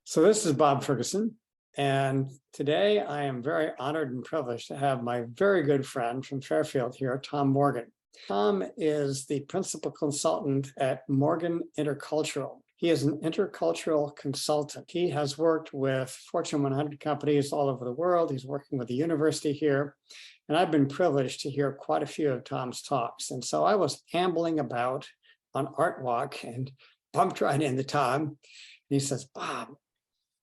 So this is Bob Ferguson, and today I am very honored and privileged to have my very good friend from Fairfield here, Tom Morgan. Tom is the principal consultant at Morgan Intercultural. He is an intercultural consultant. He has worked with Fortune 100 companies all over the world. He's working with the university here, and I've been privileged to hear quite a few of Tom's talks. And so I was ambling about on Art Walk and bumped right into Tom. And he says, "Bob,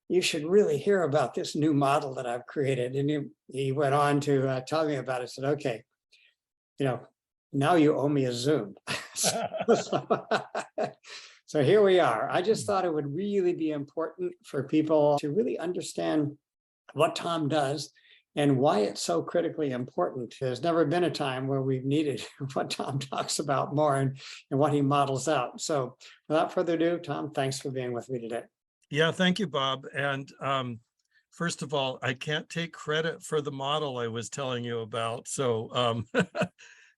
you should really hear about this new model that I've created." And he went on to tell me about it. I said, "Okay, now you owe me a Zoom." So here we are. I just thought it would really be important for people to really understand what Tom does and why it's so critically important. There's never been a time where we've needed what Tom talks about more and what he models out. So without further ado, Tom, thanks for being with me today. Yeah, thank you, Bob. And first of all, I can't take credit for the model I was telling you about. So,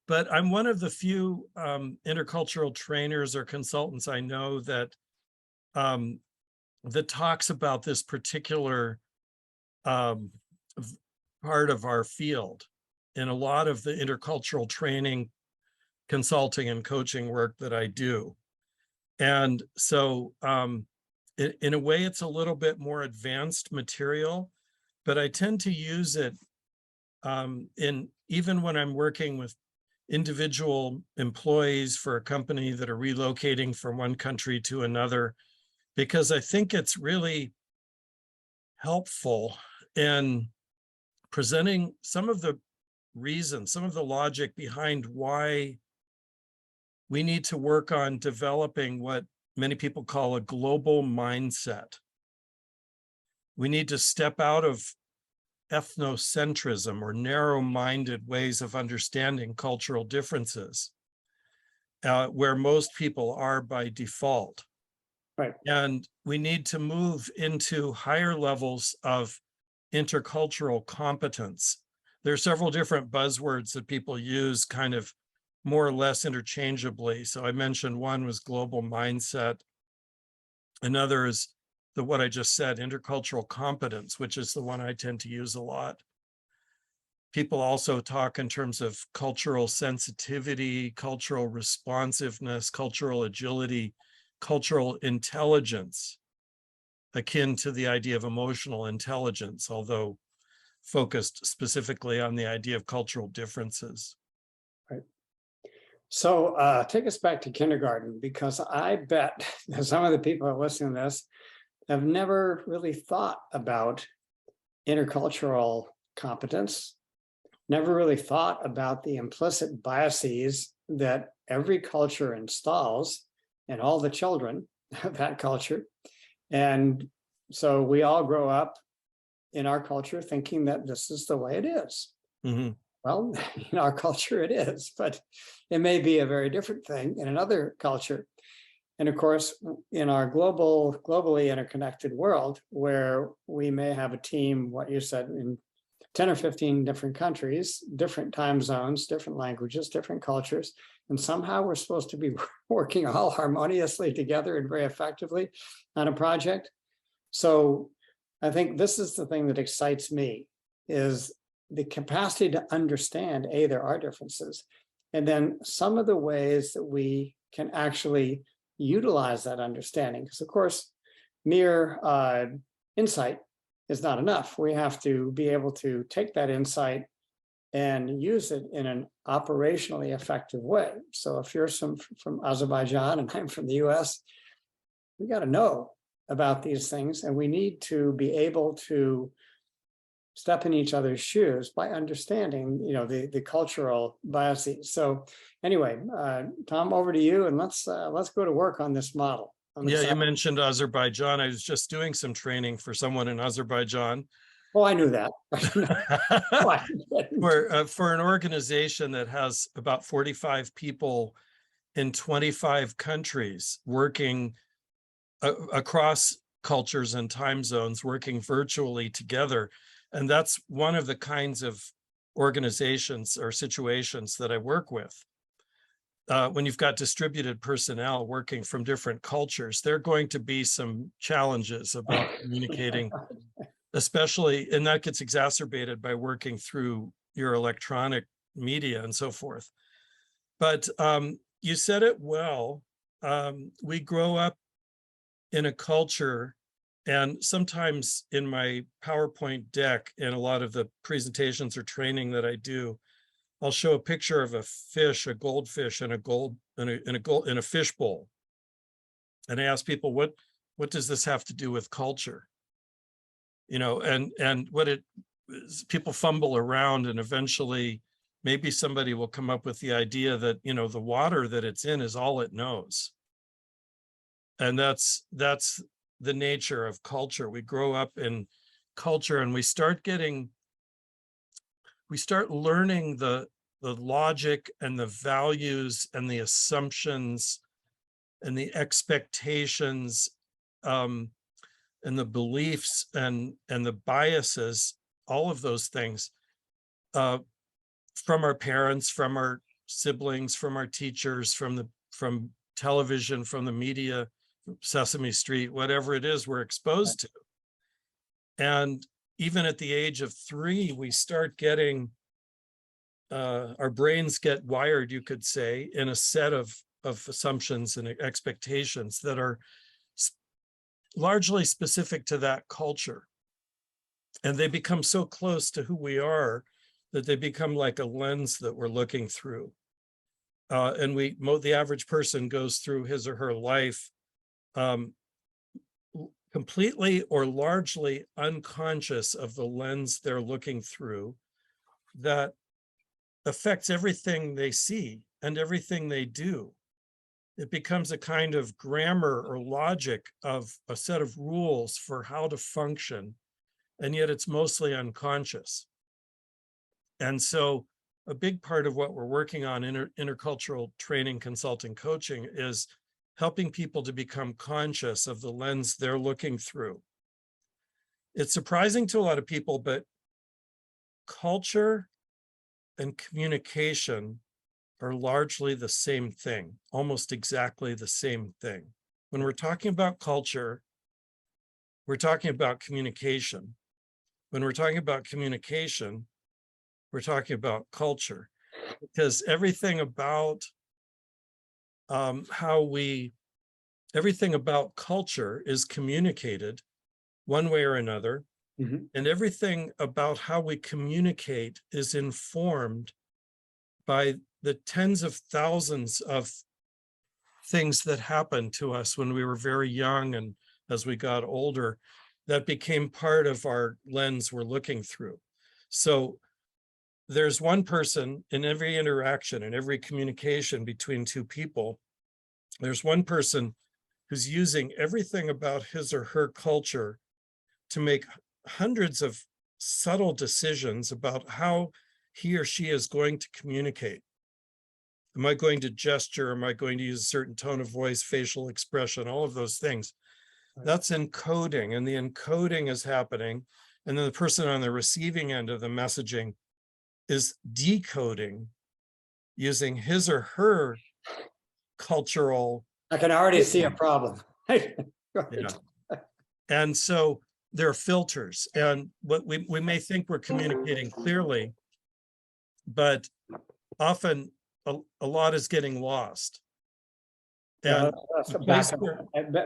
but I'm one of the few intercultural trainers or consultants I know that talks about this particular part of our field. In a lot of the intercultural training, consulting, and coaching work that I do. And so, in a way, it's a little bit more advanced material, but I tend to use it even when I'm working with individual employees for a company that are relocating from one country to another, because I think it's really helpful in presenting some of the reasons, some of the logic behind why we need to work on developing what many people call a global mindset. We need to step out of ethnocentrism or narrow-minded ways of understanding cultural differences, where most people are by default. Right. And we need to move into higher levels of intercultural competence. There are several different buzzwords that people use kind of more or less interchangeably. So I mentioned one was global mindset. Another is what I just said, intercultural competence, which is the one I tend to use a lot. People also talk in terms of cultural sensitivity, cultural responsiveness, cultural agility, cultural intelligence, akin to the idea of emotional intelligence, although focused specifically on the idea of cultural differences. Right. So take us back to kindergarten, because I bet that some of the people who are listening to this have never really thought about intercultural competence, never really thought about the implicit biases that every culture installs in all the children of that culture. And so we all grow up in our culture thinking that this is the way it is. Mm-hmm. Well, in our culture it is, but it may be a very different thing in another culture. And of course, in our globally interconnected world, where we may have a team, what you said, in 10 or 15 different countries, different time zones, different languages, different cultures, and somehow we're supposed to be working all harmoniously together and very effectively on a project. So I think this is the thing that excites me, is the capacity to understand, there are differences, and then some of the ways that we can actually utilize that understanding. Because of course, mere insight is not enough. We have to be able to take that insight and use it in an operationally effective way. So if you're from Azerbaijan and I'm from the US, we got to know about these things, and we need to be able to step in each other's shoes by understanding, the cultural biases. So anyway, Tom, over to you, and let's go to work on this model. Yeah, you mentioned Azerbaijan. I was just doing some training for someone in Azerbaijan. Oh, I knew that. For an organization that has about 45 people in 25 countries working across cultures and time zones, working virtually together. And that's one of the kinds of organizations or situations that I work with. when you've got distributed personnel working from different cultures, there are going to be some challenges about communicating, especially, and that gets exacerbated by working through your electronic media and so forth. But you said it well. We grow up in a culture, and sometimes in my PowerPoint deck and a lot of the presentations or training that I do, I'll show a picture of a fish, a goldfish, and in a fish bowl. And I ask people, what does this have to do with culture? You know, and what it is, people fumble around, and eventually maybe somebody will come up with the idea that, you know, the water that it's in is all it knows. And that's the nature of culture. We grow up in culture, and we start learning the logic and the values and the assumptions and the expectations, and the beliefs and the biases, all of those things, from our parents, from our siblings, from our teachers, from television, from the media, Sesame Street, whatever it is we're exposed to. And even at the age of 3, we start getting, our brains get wired, you could say, in a set of assumptions and expectations that are largely specific to that culture. And they become so close to who we are that they become like a lens that we're looking through. And the average person goes through his or her life completely or largely unconscious of the lens they're looking through that affects everything they see and everything they do. It becomes a kind of grammar or logic of a set of rules for how to function, and yet it's mostly unconscious. And so a big part of what we're working on in intercultural training, consulting, coaching is helping people to become conscious of the lens they're looking through. It's surprising to a lot of people, but culture and communication are largely the same thing, almost exactly the same thing. When we're talking about culture, we're talking about communication. When we're talking about communication, we're talking about culture, because everything about everything about culture is communicated one way or another. Mm-hmm. And everything about how we communicate is informed by the tens of thousands of things that happened to us when we were very young and as we got older that became part of our lens we're looking through. So there's one person in every interaction, in every communication between two people, there's one person who's using everything about his or her culture to make hundreds of subtle decisions about how he or she is going to communicate. Am I going to gesture? Am I going to use a certain tone of voice, facial expression, all of those things? Right. That's encoding, and the encoding is happening. And then the person on the receiving end of the messaging is decoding using his or her cultural. I can already see a problem. Right. Yeah. And so there are filters, and what we may think we're communicating clearly, but often a lot is getting lost. And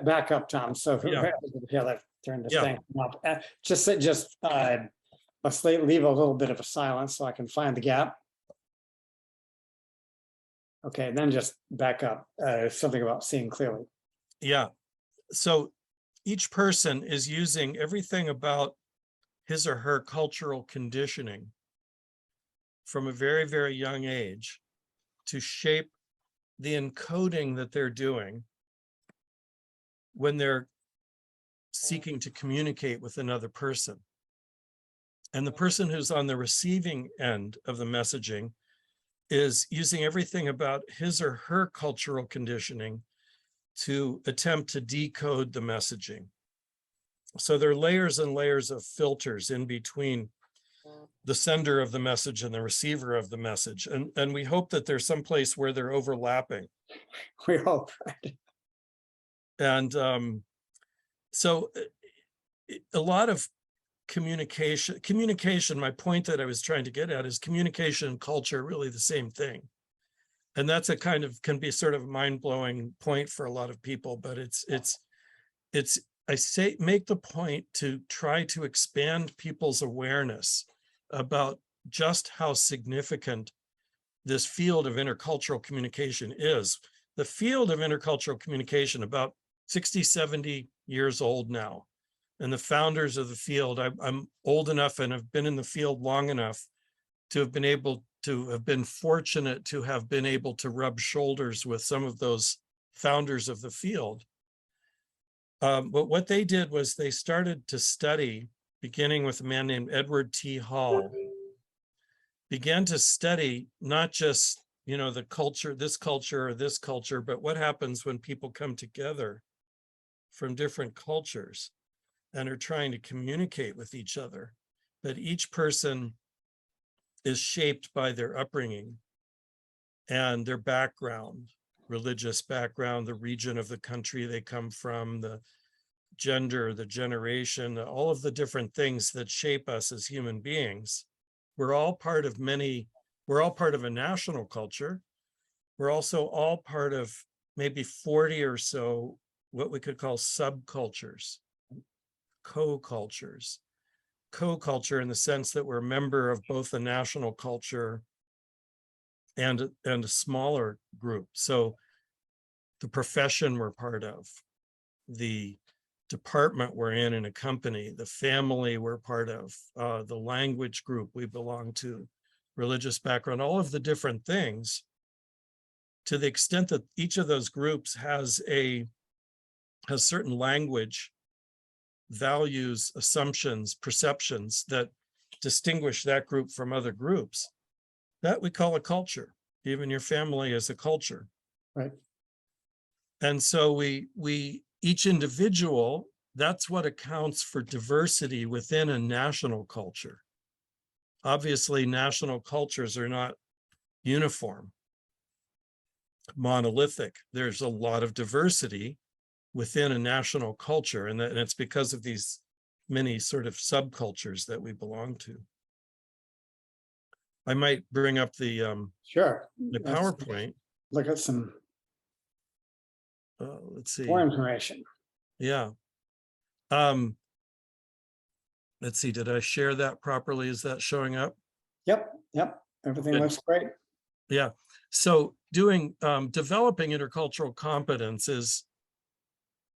back up, Tom. So Yeah. let's turn this Yeah. thing up. Let's leave a little bit of a silence so I can find the gap. Okay, then just back up. Something about seeing clearly. Yeah. So each person is using everything about his or her cultural conditioning from a very, very young age to shape the encoding that they're doing when they're seeking to communicate with another person. And the person who's on the receiving end of the messaging is using everything about his or her cultural conditioning to attempt to decode the messaging. So there are layers and layers of filters in between the sender of the message and the receiver of the message. And we hope that there's some place where they're overlapping. We hope. And so a lot of communication, my point that I was trying to get at is communication and culture are really the same thing. And that's a kind of, can be sort of mind-blowing point for a lot of people, but I say, make the point to try to expand people's awareness about just how significant this field of intercultural communication is. The field of intercultural communication, about 60, 70 years old now. And the founders of the field, I'm old enough and have been in the field long enough to have been able to have been fortunate to have been able to rub shoulders with some of those founders of the field. But what they did was they started to study, beginning with a man named Edward T. Hall, began to study not just, you know, the culture, this culture or this culture, but what happens when people come together from different cultures and are trying to communicate with each other. But each person is shaped by their upbringing and their background, religious background, the region of the country they come from, the gender, the generation, all of the different things that shape us as human beings. We're all part of a national culture. We're also all part of maybe 40 or so what we could call subcultures, co-cultures. Co-culture in the sense that we're a member of both a national culture and a smaller group. So the profession we're part of, the department we're in a company, the family we're part of, the language group we belong to, religious background, all of the different things, to the extent that each of those groups has certain language, values, assumptions, perceptions that distinguish that group from other groups, that we call a culture. Even your family is a culture. Right. And so we each individual, that's what accounts for diversity within a national culture. Obviously, national cultures are not uniform, monolithic. There's a lot of diversity within a national culture, and it's because of these many sort of subcultures that we belong to. I might bring up the Sure. the Let's PowerPoint. look at some Let's see. more information. Yeah. Let's see. Did I share that properly? Is that showing up? Yep. Everything Good. looks great. Yeah. So doing developing intercultural competence is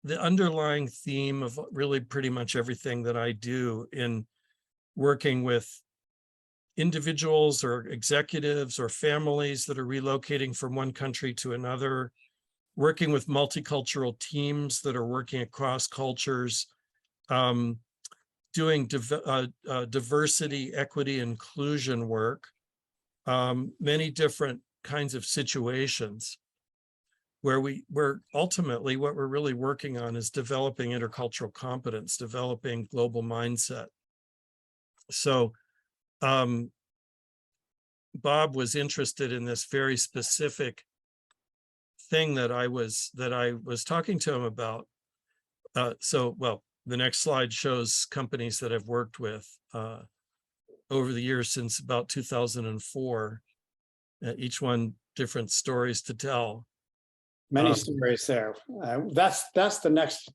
the underlying theme of really pretty much everything that I do in working with individuals or executives or families that are relocating from one country to another, working with multicultural teams that are working across cultures, doing diversity, equity, inclusion work, many different kinds of situations where ultimately what we're really working on is developing intercultural competence, developing global mindset. So Bob was interested in this very specific thing that I was talking to him about. Well, the next slide shows companies that I've worked with over the years since about 2004. Each one different stories to tell. Many stories there. That's the next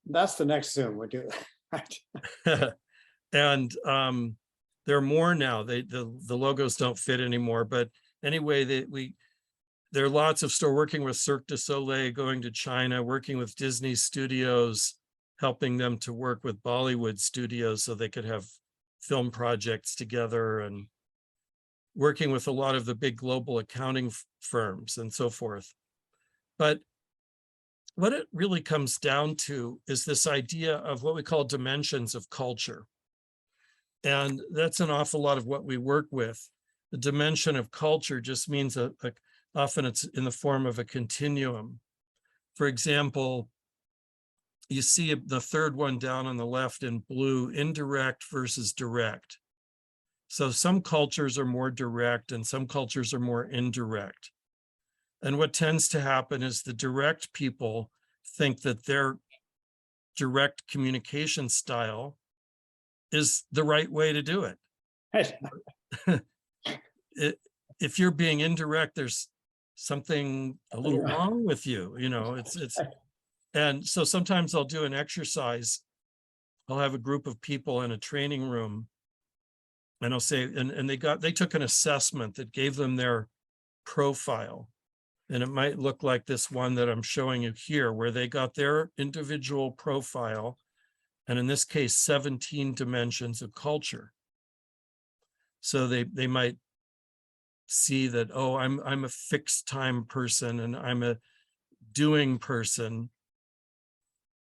Zoom we'll do. Right. And there are more now. The logos don't fit anymore, but anyway, there are lots of store working with Cirque du Soleil, going to China, working with Disney studios, helping them to work with Bollywood studios so they could have film projects together, and working with a lot of the big global accounting firms and so forth. But what it really comes down to is this idea of what we call dimensions of culture. And that's an awful lot of what we work with. The dimension of culture just means often it's in the form of a continuum. For example, you see the third one down on the left in blue, indirect versus direct. So some cultures are more direct and some cultures are more indirect. And what tends to happen is the direct people think that their direct communication style is the right way to do it. If you're being indirect, there's something a little wrong with you, and so sometimes I'll do an exercise. I'll have a group of people in a training room and I'll say, and they took an assessment that gave them their profile. And it might look like this one that I'm showing you here, where they got their individual profile. And in this case, 17 dimensions of culture. So they might see that, oh, I'm a fixed time person and I'm a doing person,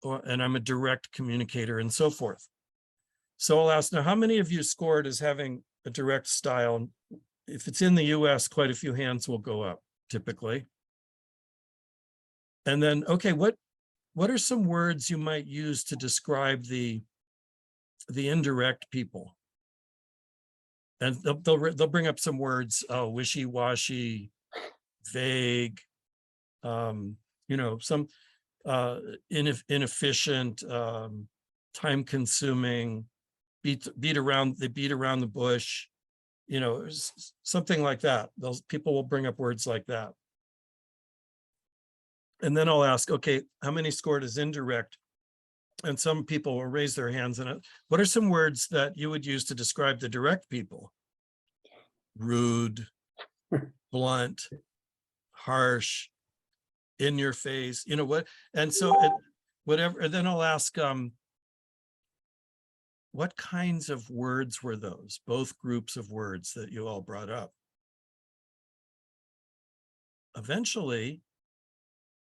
and I'm a direct communicator and so forth. So I'll ask now, how many of you scored as having a direct style? If it's in the US, quite a few hands will go up typically. And then, okay, what are some words you might use to describe the indirect people? And they'll bring up some words, wishy-washy, vague, some inefficient, time-consuming, they beat around the bush, something like that. Those people will bring up words like that. And then I'll ask, okay, how many scored as indirect? And some people will raise their hands. And what are some words that you would use to describe the direct people? Rude, blunt, harsh, in your face, what? And so whatever. And then I'll ask, what kinds of words were those? Both groups of words that you all brought up. Eventually,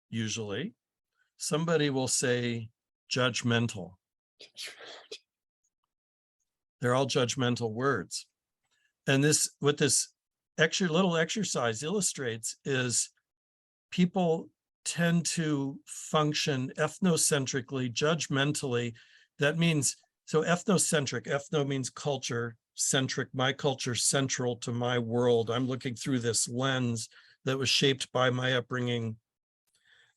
usually, somebody will say judgmental. They're all judgmental words. And what this little exercise illustrates is people tend to function ethnocentrically, judgmentally. That means, so ethnocentric, ethno means culture, centric, my culture central to my world. I'm looking through this lens that was shaped by my upbringing.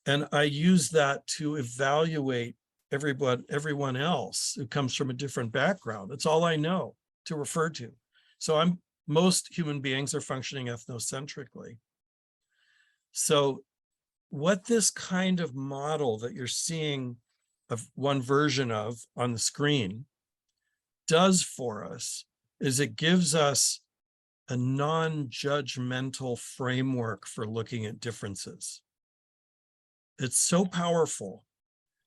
And I use that to evaluate everyone else who comes from a different background. That's all I know to refer to. So most human beings are functioning ethnocentrically. So what this kind of model that you're seeing of one version of on the screen does for us is it gives us a non-judgmental framework for looking at differences. It's so powerful.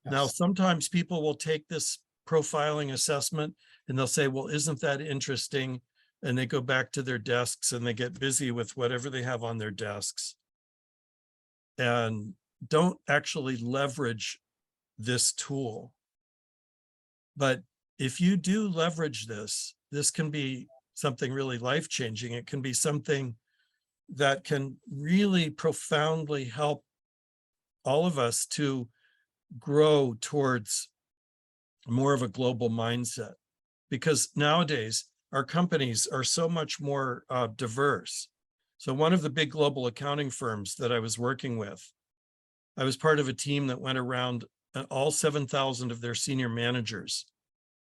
Yes. Now, sometimes people will take this profiling assessment and they'll say, well, isn't that interesting? And they go back to their desks and they get busy with whatever they have on their desks and don't actually leverage this tool. But if you do leverage this can be something really life-changing. It can be something that can really profoundly help all of us to grow towards more of a global mindset. Because nowadays, our companies are so much more diverse. So one of the big global accounting firms that I was working with, I was part of a team that went around all 7,000 of their senior managers.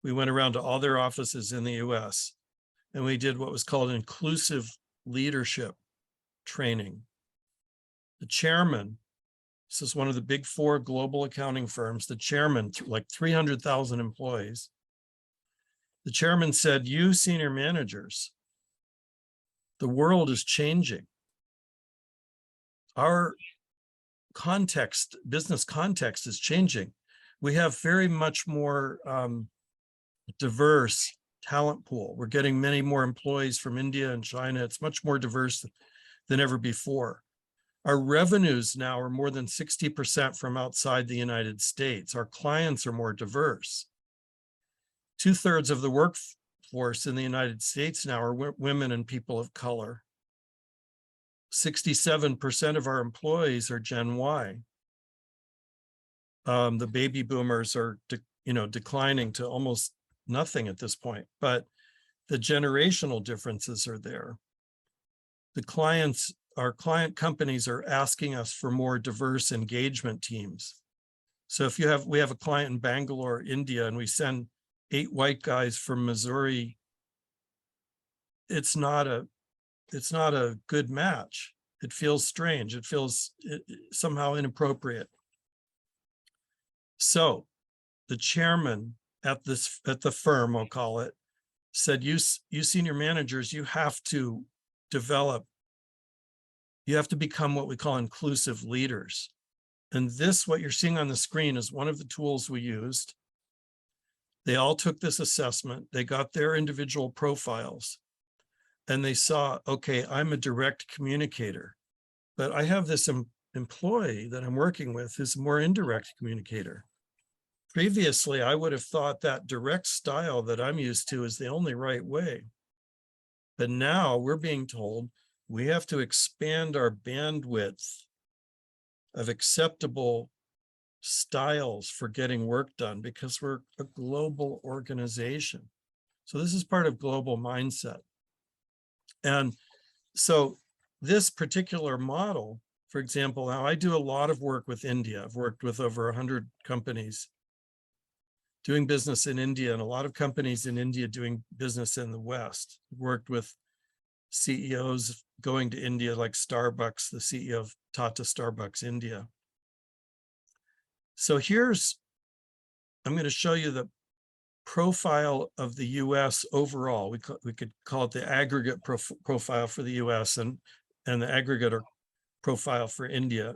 We went around to all their offices in the US, and we did what was called inclusive leadership training. The chairman, this is one of the big 4 global accounting firms, the chairman, like 300,000 employees. The chairman said, you senior managers, the world is changing. Our context, business context is changing. We have very much more diverse talent pool. We're getting many more employees from India and China. It's much more diverse than ever before. Our revenues now are more than 60% from outside the United States. Our clients are more diverse. 2/3 of the workforce in the United States now are women and people of color. 67% of our employees are Gen Y. The baby boomers are declining to almost nothing at this point. But The generational differences are there. Our client companies are asking us for more diverse engagement teams. So if we have a client in Bangalore, India, and we send 8 white guys from Missouri, it's not a good match. It feels strange. It feels somehow inappropriate. So the chairman at the firm, I'll call it, said, you senior managers, you have to become what we call inclusive leaders. And this, what you're seeing on the screen, is one of the tools we used. They all took this assessment. They got their individual profiles and they saw, okay, I'm a direct communicator, but I have this employee that I'm working with who's a more indirect communicator. Previously, I would have thought that direct style that I'm used to is the only right way. But now we're being told we have to expand our bandwidth of acceptable styles for getting work done because we're a global organization. So this is part of global mindset. And so this particular model, for example, now I do a lot of work with India. I've worked with over 100 companies doing business in India, and a lot of companies in India doing business in the West. I've worked with CEOs going to India, like Starbucks, the CEO of Tata Starbucks India. So I'm going to show you the profile of the US overall. We could call it the aggregate profile for the US and the aggregate profile for India.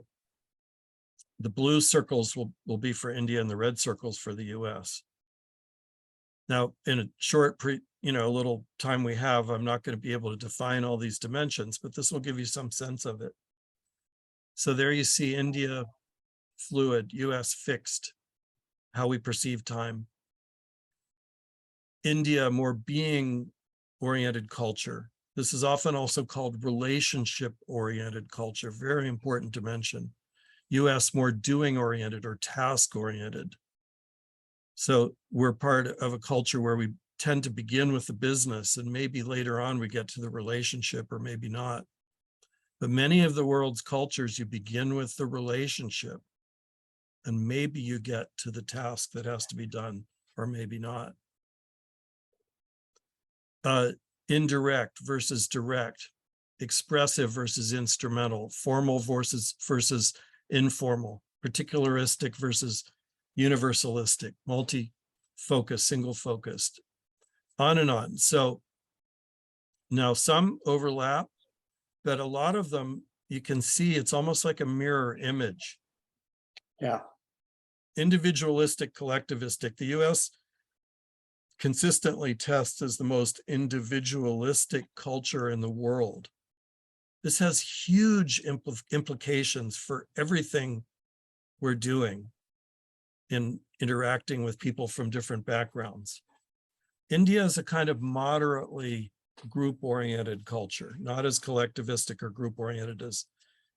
The blue circles will be for India and the red circles for the US. Now, in a short little time we have, I'm not going to be able to define all these dimensions, but this will give you some sense of it. So there you see India fluid, US fixed, how we perceive time. India, more being-oriented culture. This is often also called relationship-oriented culture, very important dimension. US, more doing-oriented or task-oriented. So we're part of a culture where we tend to begin with the business, and maybe later on we get to the relationship, or maybe not. But many of the world's cultures, you begin with the relationship, and maybe you get to the task that has to be done, or maybe not. Indirect versus direct, expressive versus instrumental, formal versus informal, particularistic versus universalistic, multi-focused, single-focused, on and on. So now some overlap, but a lot of them, you can see it's almost like a mirror image. Yeah. Individualistic, collectivistic. The US consistently tests as the most individualistic culture in the world. This has huge implications for everything we're doing in interacting with people from different backgrounds. India is a kind of moderately group-oriented culture, not as collectivistic or group-oriented as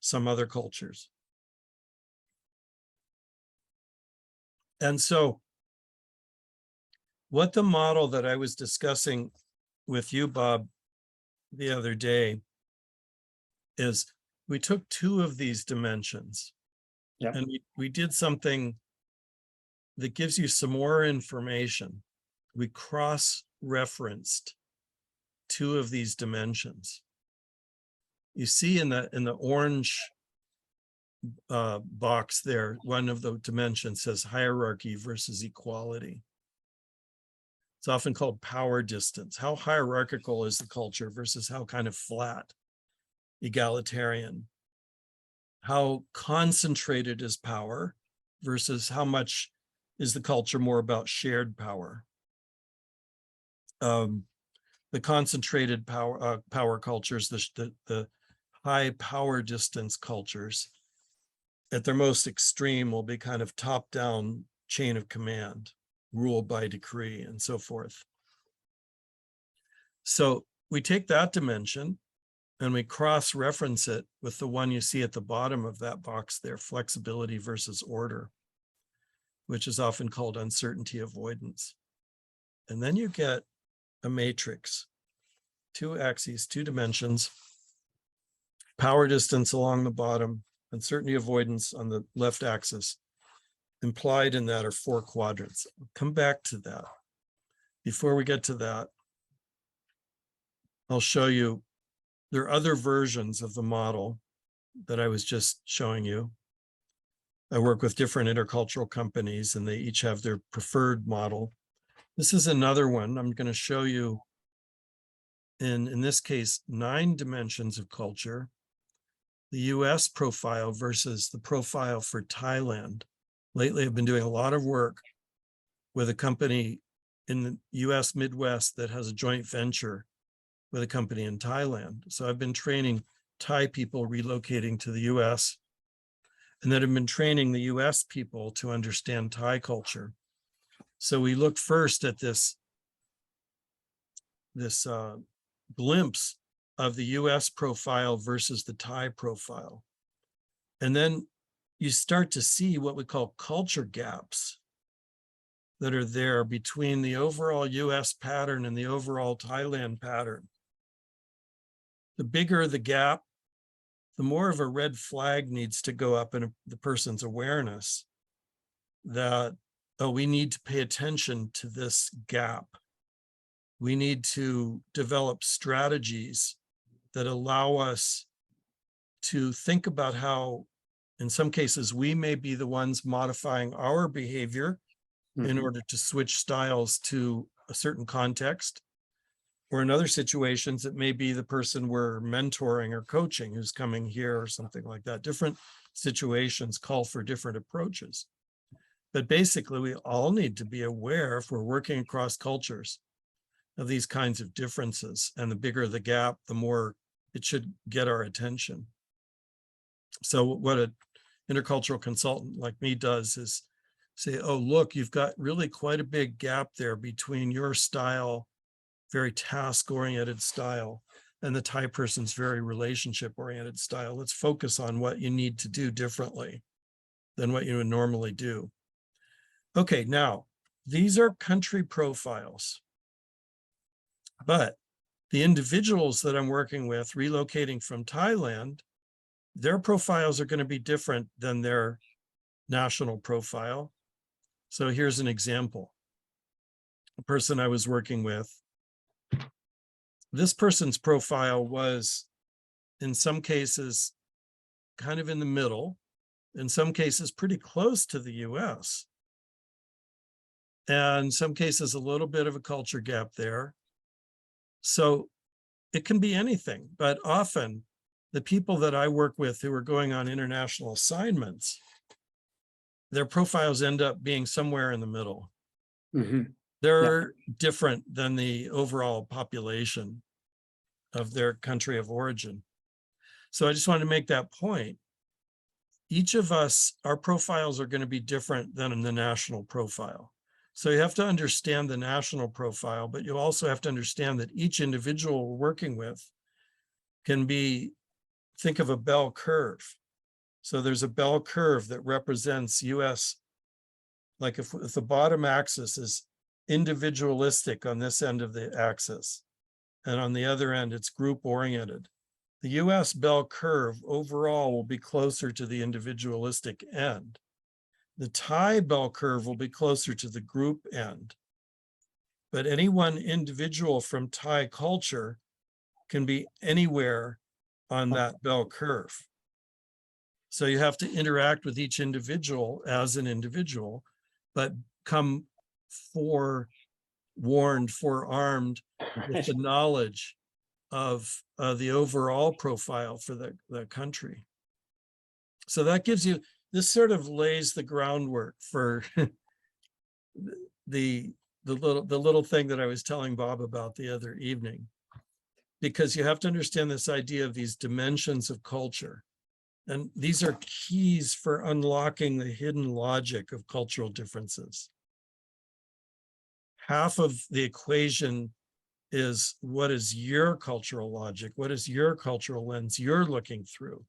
some other cultures. And so what the model that I was discussing with you, Bob, the other day is we took 2 of these dimensions, Yep. and we did something that gives you some more information. We cross-referenced 2 of these dimensions. You see in the orange box there, one of the dimensions says hierarchy versus equality. It's often called power distance. How hierarchical is the culture versus how kind of flat, egalitarian? How concentrated is power versus how much is the culture more about shared power? The concentrated power cultures, the high power distance cultures, at their most extreme will be kind of top-down chain of command, rule by decree, and so forth. So we take that dimension and we cross-reference it with the one you see at the bottom of that box there, flexibility versus order, which is often called uncertainty avoidance. And then you get a matrix, 2 axes, 2 dimensions, power distance along the bottom, uncertainty avoidance on the left axis. Implied in that are 4 quadrants. I'll come back to that. Before we get to that, I'll show you there are other versions of the model that I was just showing you. I work with different intercultural companies and they each have their preferred model. This is another one. I'm going to show you in this case, 9 dimensions of culture, the US profile versus the profile for Thailand. Lately, I've been doing a lot of work with a company in the US Midwest that has a joint venture with a company in Thailand. So I've been training Thai people relocating to the US, and then I've been training the US people to understand Thai culture. So we look first at this glimpse of the US profile versus the Thai profile. And then you start to see what we call culture gaps that are there between the overall US pattern and the overall Thailand pattern. The bigger the gap, the more of a red flag needs to go up in the person's awareness that, oh, we need to pay attention to this gap. We need to develop strategies that allow us to think about how, in some cases, we may be the ones modifying our behavior in order to switch styles to a certain context. Or in other situations, it may be the person we're mentoring or coaching who's coming here or something like that. Different situations call for different approaches. But basically, we all need to be aware, if we're working across cultures, of these kinds of differences. And the bigger the gap, the more it should get our attention. So what an intercultural consultant like me does is say, oh, look, you've got really quite a big gap there between your style, very task-oriented style, and the Thai person's very relationship-oriented style. Let's focus on what you need to do differently than what you would normally do. Okay, now, these are country profiles, but the individuals that I'm working with relocating from Thailand, their profiles are going to be different than their national profile. So here's an example. A person I was working with, this person's profile was, in some cases, kind of in the middle, in some cases, pretty close to the US. And in some cases, a little bit of a culture gap there. So it can be anything, but often the people that I work with who are going on international assignments, their profiles end up being somewhere in the middle. They're different than the overall population of their country of origin. So I just wanted to make that point. Each of us, our profiles are going to be different than in the national profile. So you have to understand the national profile, but you also have to understand that each individual we're working with can be, think of a bell curve. So there's a bell curve that represents US, like if the bottom axis is individualistic on this end of the axis, and on the other end, it's group oriented. The US bell curve overall will be closer to the individualistic end. The Thai bell curve will be closer to the group end. But any one individual from Thai culture can be anywhere on that bell curve. So you have to interact with each individual as an individual, but come forewarned, forearmed with the knowledge of the overall profile for the country. So that gives you, this sort of lays the groundwork for the little thing that I was telling Bob about the other evening, because you have to understand this idea of these dimensions of culture. And these are keys for unlocking the hidden logic of cultural differences. Half of the equation is, what is your cultural logic? What is your cultural lens you're looking through?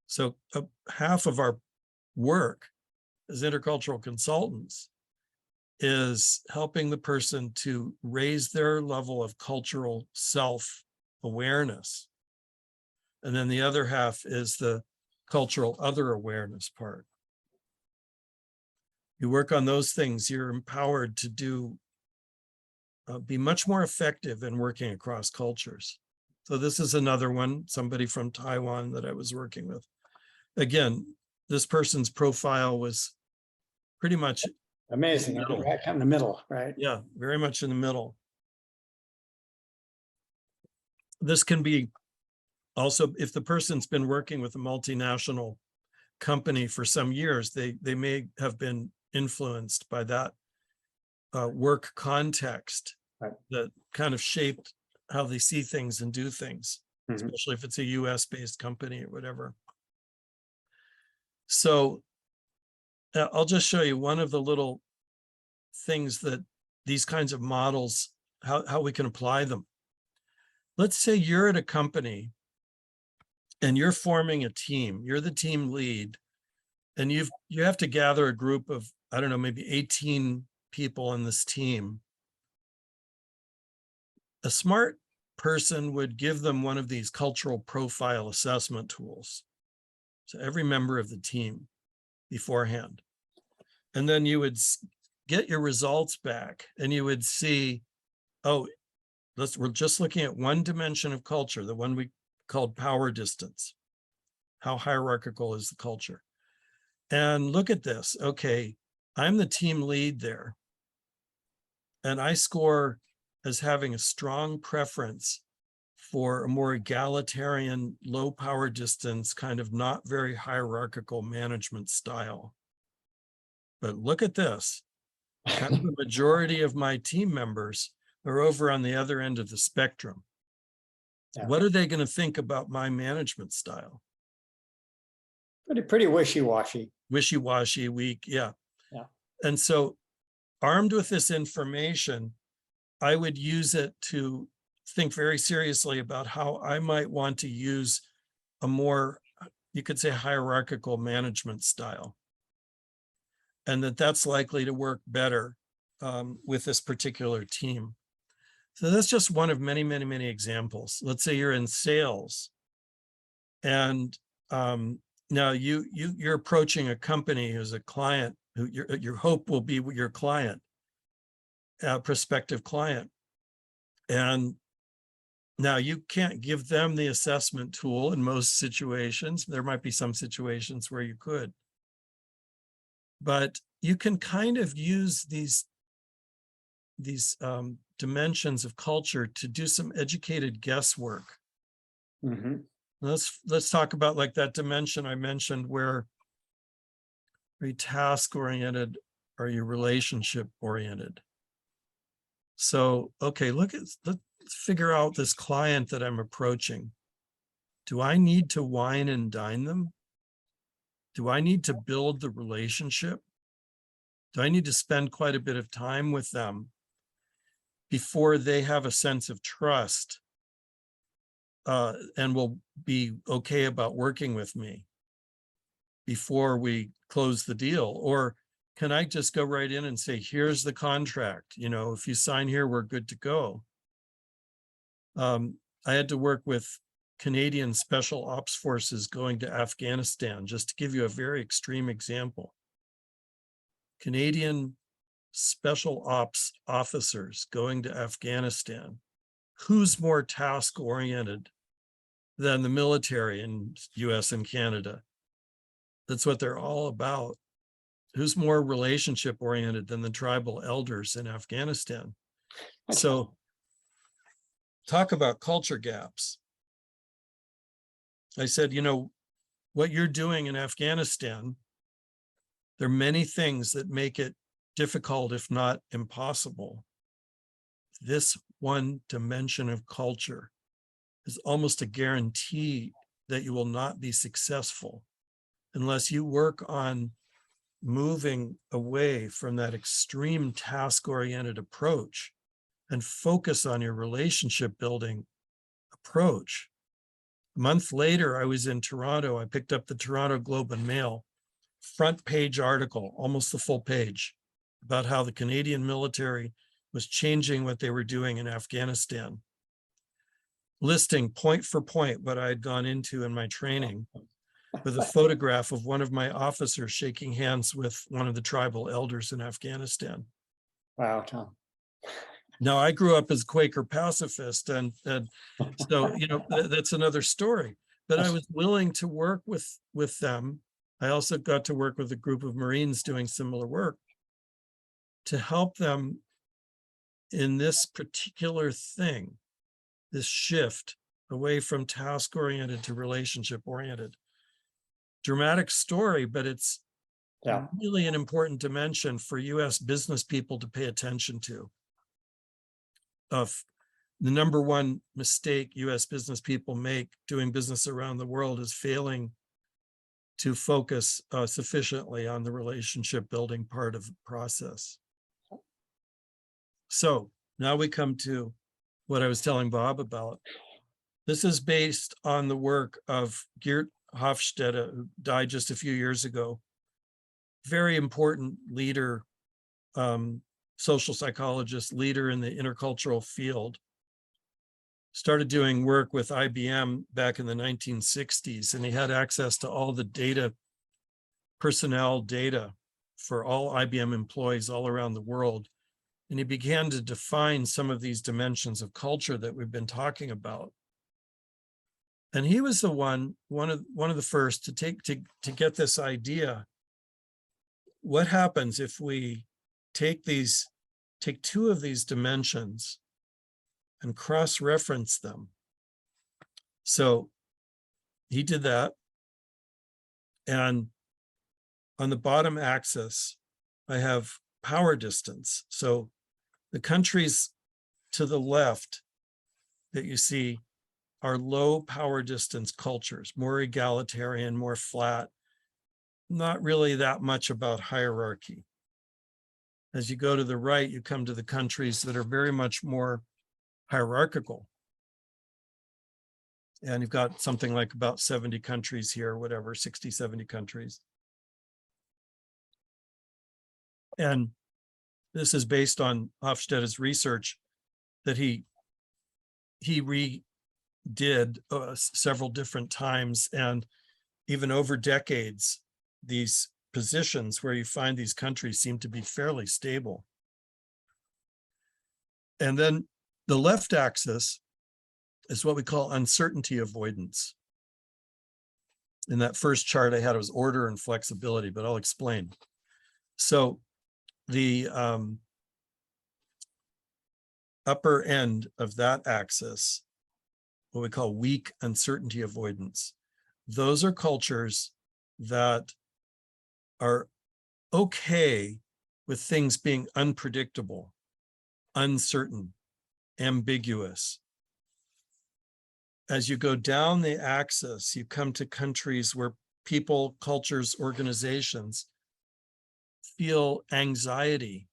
So half of our work as intercultural consultants is helping the person to raise their level of cultural self-awareness. And then the other half is the cultural other awareness part. You work on those things, you're empowered to be much more effective in working across cultures. So this is another one, somebody from Taiwan that I was working with. Again, this person's profile was pretty much Amazing. middle. Right in the middle, right? Yeah, very much in the middle. This can be also, if the person's been working with a multinational company for some years, they may have been influenced by that work context Right. that kind of shaped how they see things and do things, Mhm. especially if it's a US-based company or whatever. So I'll just show you one of the little things that these kinds of models, how we can apply them. Let's say you're at a company and you're forming a team, you're the team lead, and you have to gather a group of, I don't know, maybe 18 people on this team. A smart person would give them one of these cultural profile assessment tools. So every member of the team beforehand. And then you would get your results back and you would see, oh, we're just looking at one dimension of culture, the one we called power distance. How hierarchical is the culture? And look at this. Okay, I'm the team lead there. And I score as having a strong preference for a more egalitarian, low power distance, kind of not very hierarchical management style. But look at this. Kind of the majority of my team members are over on the other end of the spectrum. Yeah. What are they going to think about my management style? Pretty wishy-washy. Wishy-washy, weak, yeah. Yeah. And so armed with this information, I would use it to think very seriously about how I might want to use a more, you could say, hierarchical management style. And that's likely to work better with this particular team. So that's just one of many, many, many examples. Let's say you're in sales and now you're approaching a company who's a client who your hope will be your client, prospective client. And now you can't give them the assessment tool in most situations. There might be some situations where you could, but you can kind of use these dimensions of culture to do some educated guesswork. Mm-hmm. Let's talk about like that dimension I mentioned where are you task oriented, are you relationship oriented? So, okay, let's figure out this client that I'm approaching. Do I need to wine and dine them? Do I need to build the relationship? Do I need to spend quite a bit of time with them before they have a sense of trust and will be okay about working with me before we close the deal? Or can I just go right in and say, here's the contract, you know, if you sign here, we're good to go. I had to work with Canadian Special Ops Forces going to Afghanistan, just to give you a very extreme example. Canadian Special Ops officers going to Afghanistan. Who's more task-oriented than the military in US and Canada? That's what they're all about. Who's more relationship-oriented than the tribal elders in Afghanistan? So talk about culture gaps. I said, you know, what you're doing in Afghanistan, there are many things that make it difficult, if not impossible. This one dimension of culture is almost a guarantee that you will not be successful unless you work on moving away from that extreme task-oriented approach and focus on your relationship building approach. A month later, I was in Toronto. I picked up the Toronto Globe and Mail front page article, almost the full page. about how the Canadian military was changing what they were doing in Afghanistan, listing point for point what I had gone into in my training, with a photograph of one of my officers shaking hands with one of the tribal elders in Afghanistan. Wow, Tom. Now, I grew up as Quaker pacifist, and so, you know, that's another story. But I was willing to work with them. I also got to work with a group of Marines doing similar work to help them in this particular thing, this shift away from task-oriented to relationship-oriented. Dramatic story, but it's Yeah, really an important dimension for US business people to pay attention to. Of the number one mistake US business people make doing business around the world is failing to focus sufficiently on the relationship building part of the process. So now we come to what I was telling Bob about. This is based on the work of Geert Hofstede, who died just a few years ago. Very important leader, social psychologist, leader in the intercultural field. Started doing work with IBM back in the 1960s, and he had access to all the data, personnel data for all IBM employees all around the world. And he began to define some of these dimensions of culture that we've been talking about. And he was the one of the first to get this idea. What happens if we take two of these dimensions and cross-reference them? So he did that. And on the bottom axis, I have power distance. So the countries to the left that you see are low power distance cultures, more egalitarian, more flat, not really that much about hierarchy. As you go to the right, you come to the countries that are very much more hierarchical. And you've got something like about 70 countries here, whatever, 60, 70 countries. And this is based on Hofstede's research that he redid several different times, and even over decades, these positions where you find these countries seem to be fairly stable. And then the left axis is what we call uncertainty avoidance. In that first chart I had, it was order and flexibility, but I'll explain. So the upper end of that axis, what we call weak uncertainty avoidance, those are cultures that are okay with things being unpredictable, uncertain, ambiguous. As you go down the axis, you come to countries where people, cultures, organizations feel anxiety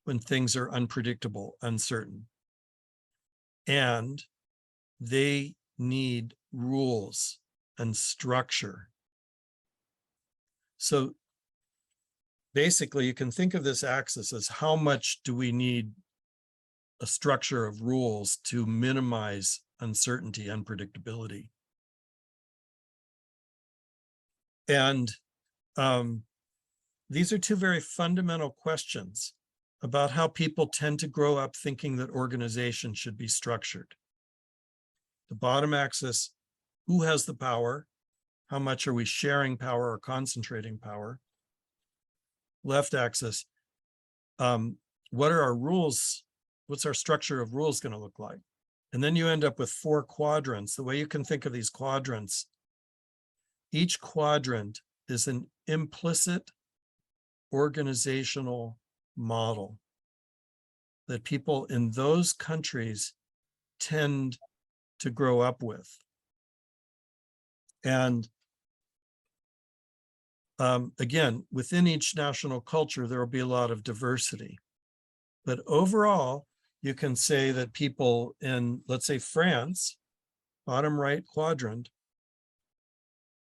when things are unpredictable, uncertain. And they need rules and structure. So basically, you can think of this axis as how much do we need a structure of rules to minimize uncertainty, unpredictability. And these are two very fundamental questions about how people tend to grow up thinking that organizations should be structured. The bottom axis, who has the power? How much are we sharing power or concentrating power? Left axis, what are our rules? What's our structure of rules going to look like? And then you end up with 4 quadrants. The way you can think of these quadrants, each quadrant is an implicit organizational model that people in those countries tend to grow up with. And again, within each national culture, there will be a lot of diversity. But overall, you can say that people in, let's say, France, bottom right quadrant,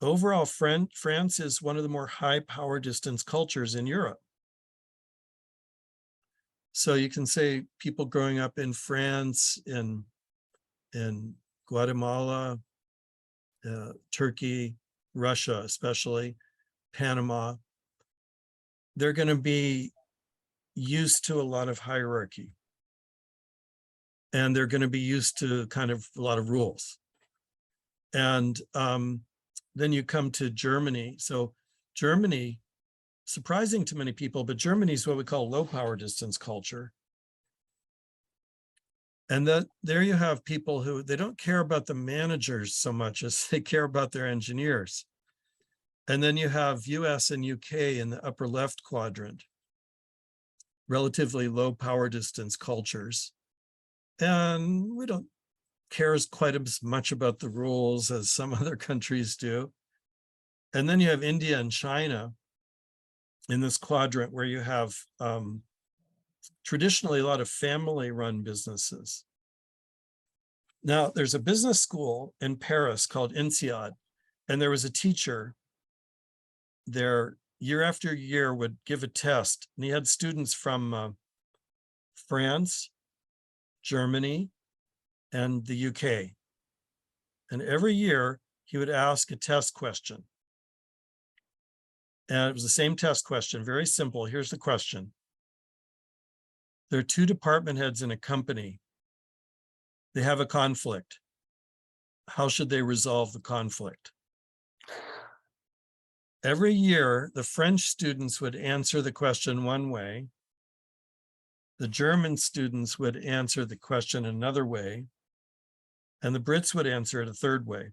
overall, France is one of the more high power distance cultures in Europe. So you can say people growing up in France, in Guatemala, Turkey, Russia, especially Panama, they're going to be used to a lot of hierarchy. And they're going to be used to kind of a lot of rules. And then you come to Germany. So Germany, surprising to many people, but Germany is what we call low power distance culture. And that there you have people who they don't care about the managers so much as they care about their engineers. And then you have US and UK in the upper left quadrant, relatively low power distance cultures. And we don't care quite as much about the rules as some other countries do. And then you have India and China in this quadrant where you have traditionally a lot of family-run businesses. Now, there's a business school in Paris called INSEAD, and there was a teacher there year after year would give a test, and he had students from France, Germany, and the UK. And every year he would ask a test question. And it was the same test question, very simple. Here's the question. There are two department heads in a company. They have a conflict. How should they resolve the conflict? Every year, the French students would answer the question one way. The German students would answer the question another way. And the Brits would answer it a third way.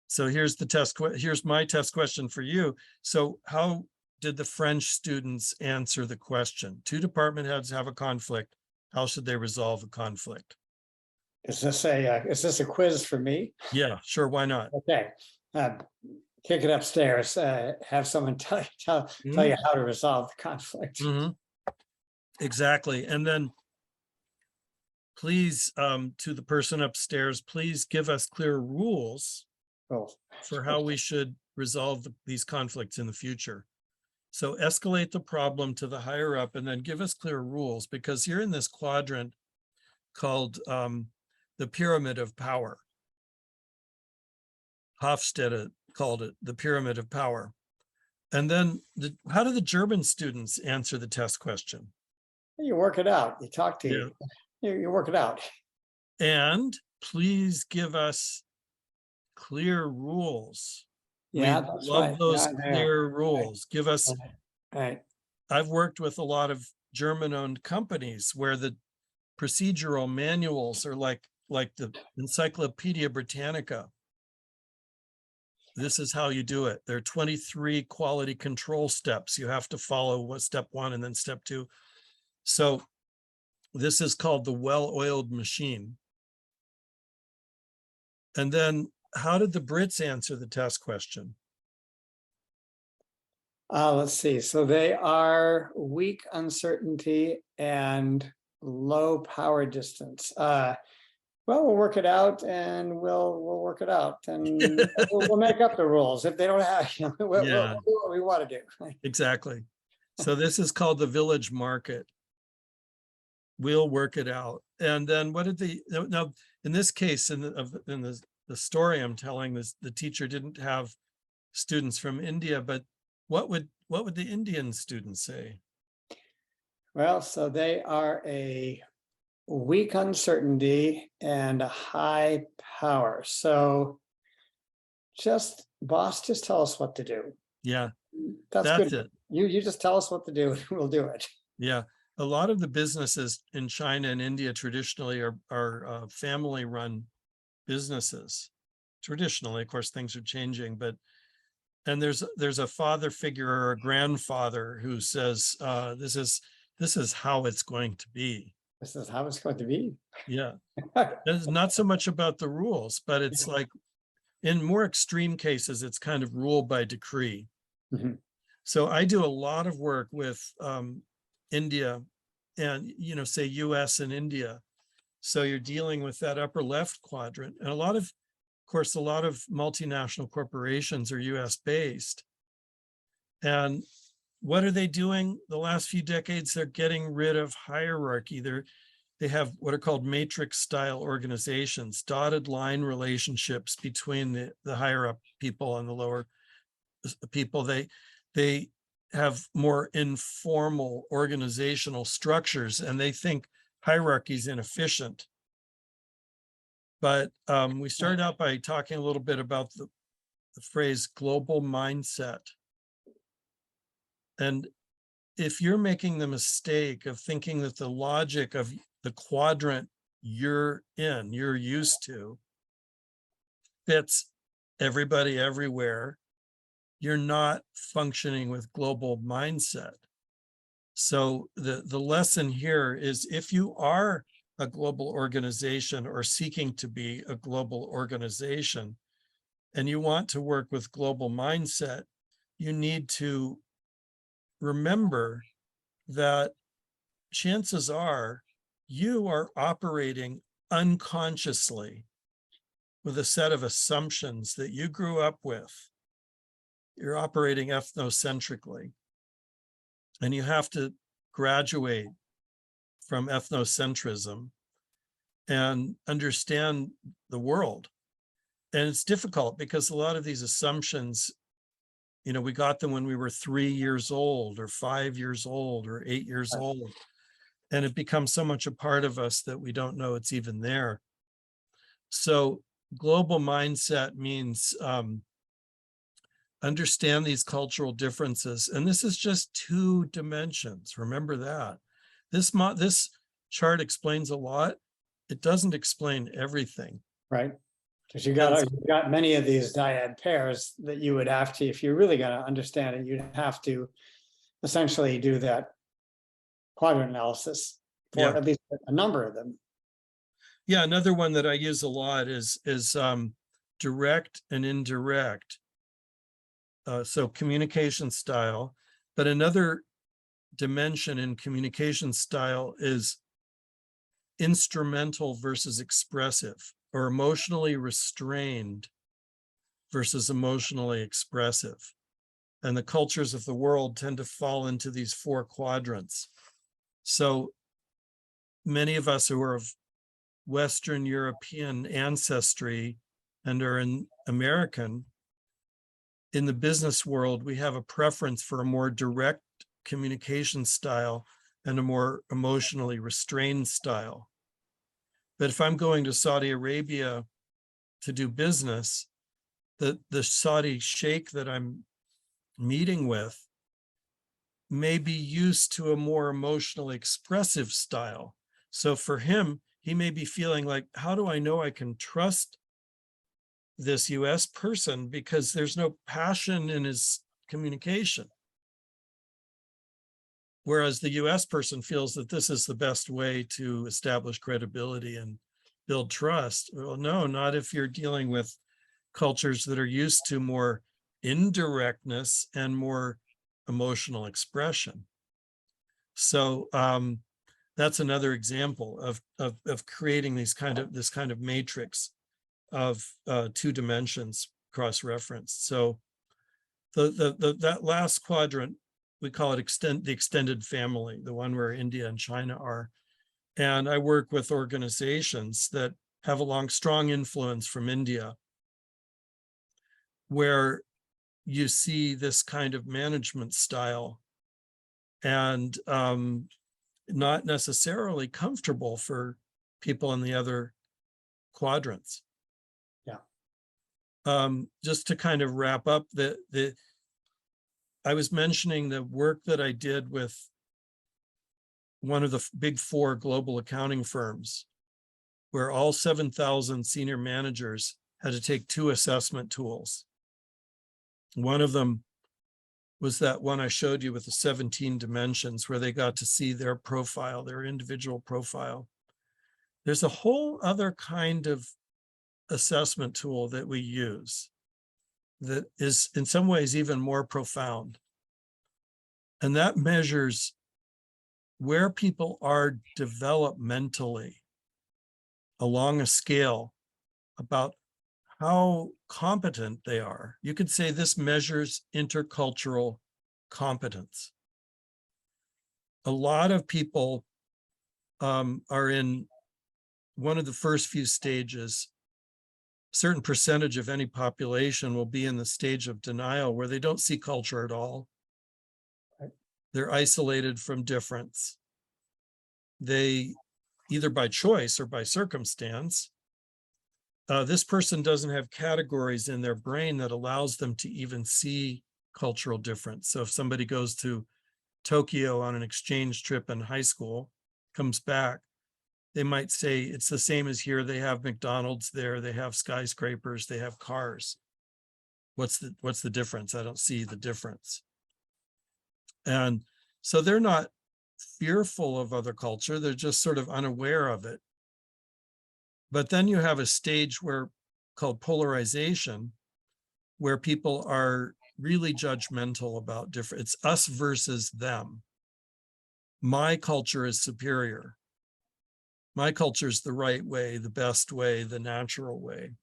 So here's the test. Here's my test question for you. So how did the French students answer the question? Two department heads have a conflict. How should they resolve the conflict? Is this a quiz for me? Yeah, sure. Why not? Okay. Kick it upstairs. Have someone tell you how to resolve the conflict. Mm-hmm. Exactly. And then please, to the person upstairs, please give us clear rules for how we should resolve these conflicts in the future. So escalate the problem to the higher up and then give us clear rules, because you're in this quadrant called the pyramid of power. Hofstede called it the pyramid of power. And then how do the German students answer the test question? You work it out. You talk to you work it out. And please give us clear rules. Yeah, we that's love right. those clear rules. Give us. Right. I've worked with a lot of German-owned companies where the procedural manuals are like the Encyclopedia Britannica. This is how you do it. There are 23 quality control steps. You have to follow step 1 and then step 2. So this is called the well-oiled machine. And then how did the Brits answer the test question? Let's see. So they are weak uncertainty and low power distance. Well, we'll work it out, and we'll work it out, and we'll make up the rules if they don't have. We'll do what we want to do. Exactly. So this is called the village market. We'll work it out. And then what did now in this case, in the story I'm telling, the teacher didn't have students from India, but what would the Indian students say? Well, so they are a weak uncertainty and a high power. So boss, just tell us what to do. Yeah, that's good. It. You just tell us what to do and we'll do it. Yeah. A lot of the businesses in China and India traditionally are family-run businesses. Traditionally, of course, things are changing, and there's a father figure or a grandfather who says, this is how it's going to be. This is how it's going to be. Yeah. It's not so much about the rules, but it's like in more extreme cases, it's kind of rule by decree. Mm-hmm. So I do a lot of work with India and, say US and India. So you're dealing with that upper left quadrant. And a lot of multinational corporations are US based. And what are they doing the last few decades? They're getting rid of hierarchy. They have what are called matrix style organizations, dotted line relationships between the higher up people and the lower people. They have more informal organizational structures, and they think hierarchy is inefficient. But we started out by talking a little bit about the phrase global mindset. And if you're making the mistake of thinking that the logic of the quadrant you're used to, fits everybody everywhere, you're not functioning with global mindset. So the lesson here is, if you are a global organization or seeking to be a global organization, and you want to work with global mindset, you need to remember that chances are you are operating unconsciously with a set of assumptions that you grew up with. You're operating ethnocentrically, and you have to graduate from ethnocentrism and understand the world. And it's difficult because a lot of these assumptions, we got them when we were 3 years old or 5 years old or 8 years old. And it becomes so much a part of us that we don't know it's even there. So global mindset means understand these cultural differences. And this is just 2 dimensions. Remember that. This chart explains a lot. It doesn't explain everything. Right. Because you got many of these dyad pairs that you would have to, if you're really going to understand it, you'd have to essentially do that quadrant analysis for at least a number of them. Yeah, another one that I use a lot is direct and indirect. So communication style, but another dimension in communication style is instrumental versus expressive, or emotionally restrained versus emotionally expressive. And the cultures of the world tend to fall into these 4 quadrants. So many of us who are of Western European ancestry and are in American, in the business world, we have a preference for a more direct communication style and a more emotionally restrained style. But if I'm going to Saudi Arabia to do business, the Saudi sheikh that I'm meeting with may be used to a more emotionally expressive style. So for him, he may be feeling like, how do I know I can trust this US person, because there's no passion in his communication? Whereas the US person feels that this is the best way to establish credibility and build trust. Well, no, not if you're dealing with cultures that are used to more indirectness and more emotional expression. So that's another example of creating this kind of matrix of 2 dimensions cross-referenced. So that last quadrant, we call it the extended family, the one where India and China are. And I work with organizations that have a strong influence from India, where you see this kind of management style, and not necessarily comfortable for people in the other quadrants. Yeah. Just to kind of wrap up, I was mentioning the work that I did with one of the big 4 global accounting firms, where all 7,000 senior managers had to take 2 assessment tools. One of them was that one I showed you with the 17 dimensions, where they got to see their profile, their individual profile. There's a whole other kind of assessment tool that we use that is in some ways even more profound. And that measures where people are developmentally along a scale about how competent they are. You could say this measures intercultural competence. A lot of people are in one of the first few stages. A certain percentage of any population will be in the stage of denial where they don't see culture at all. They're isolated from difference. They, either by choice or by circumstance, this person doesn't have categories in their brain that allows them to even see cultural difference. So if somebody goes to Tokyo on an exchange trip in high school, comes back, they might say it's the same as here. They have McDonald's there, they have skyscrapers, they have cars. What's the difference? I don't see the difference. And so they're not fearful of other culture, they're just sort of unaware of it. But then you have a stage where called polarization, where people are really judgmental about different, it's us versus them. My culture is superior. My culture is the right way, the best way, the natural way.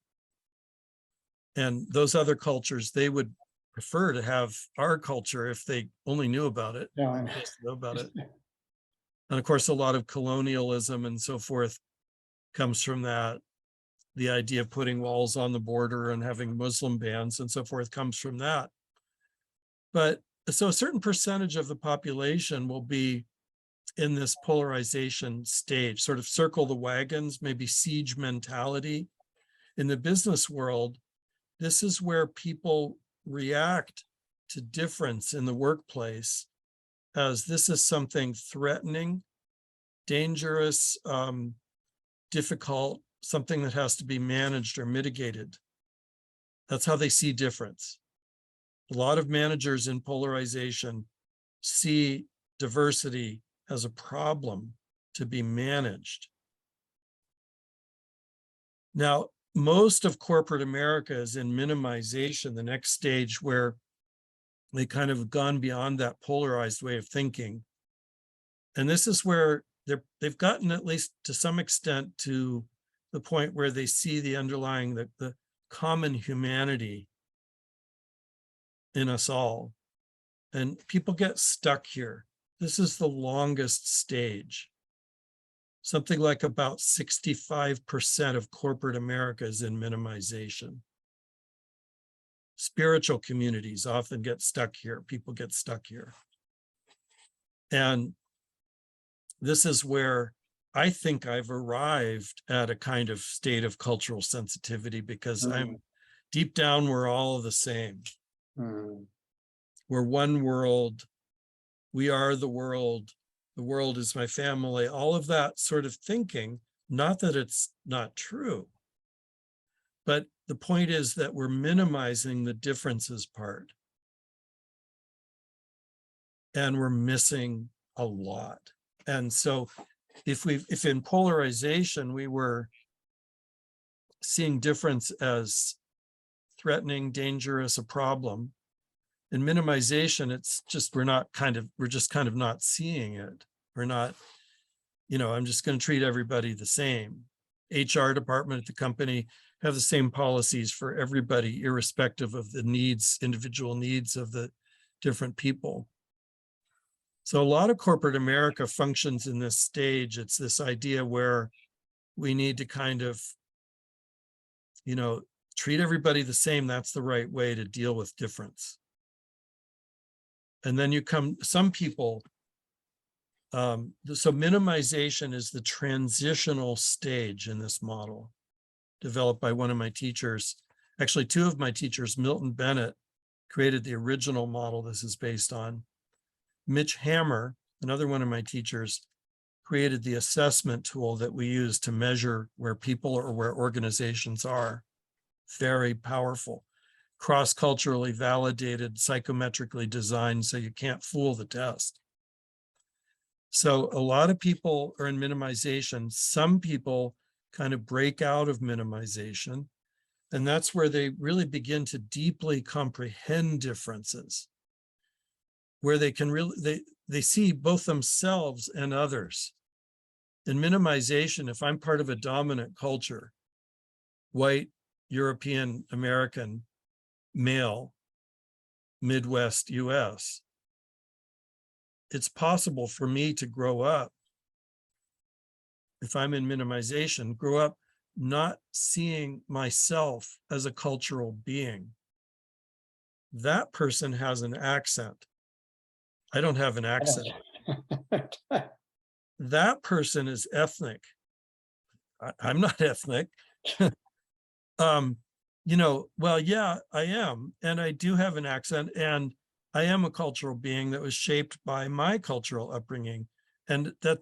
And those other cultures, they would prefer to have our culture if they only knew about it, Yeah, I know. know about it. And of course, a lot of colonialism and so forth comes from that. The idea of putting walls on the border and having Muslim bans and so forth comes from that. But so a certain percentage of the population will be in this polarization stage, sort of circle the wagons, maybe siege mentality. In the business world, this is where people react to difference in the workplace as this is something threatening, dangerous, difficult, something that has to be managed or mitigated. That's how they see difference. A lot of managers in polarization see diversity as a problem to be managed. Now, most of corporate America is in minimization, the next stage where they kind of have gone beyond that polarized way of thinking. And this is where they've gotten, at least to some extent, to the point where they see the underlying, the common humanity in us all. And people get stuck here. This is the longest stage. Something like about 65% of corporate America is in minimization. Spiritual communities often get stuck here. People get stuck here. And this is where I think I've arrived at a kind of state of cultural sensitivity, because I'm deep down, we're all the same. We're one world. We are the world is my family, all of that sort of thinking. Not that it's not true, but the point is that we're minimizing the differences part. And we're missing a lot. And so if in polarization, we were seeing difference as threatening, dangerous, a problem, in minimization, it's just, we're just kind of not seeing it. We're not, I'm just going to treat everybody the same. HR department at the company have the same policies for everybody, irrespective of the needs, individual needs of the different people. So a lot of corporate America functions in this stage. It's this idea where we need to kind of, treat everybody the same. That's the right way to deal with difference. And then some people, so minimization is the transitional stage in this model, developed by one of my teachers. Actually, two of my teachers, Milton Bennett, created the original model this is based on. Mitch Hammer, another one of my teachers, created the assessment tool that we use to measure where people or where organizations are. Very powerful. Cross-culturally validated, psychometrically designed, so you can't fool the test. So a lot of people are in minimization. Some people kind of break out of minimization, and that's where they really begin to deeply comprehend differences, where they can really, they see both themselves and others. In minimization, if I'm part of a dominant culture, white, European, American, male, Midwest US, it's possible for me to grow up, if I'm in minimization, grow up not seeing myself as a cultural being. That person has an accent. I don't have an I accent. don't- That person is ethnic. I'm not ethnic. Well, yeah, I am. And I do have an accent, and I am a cultural being that was shaped by my cultural upbringing. And that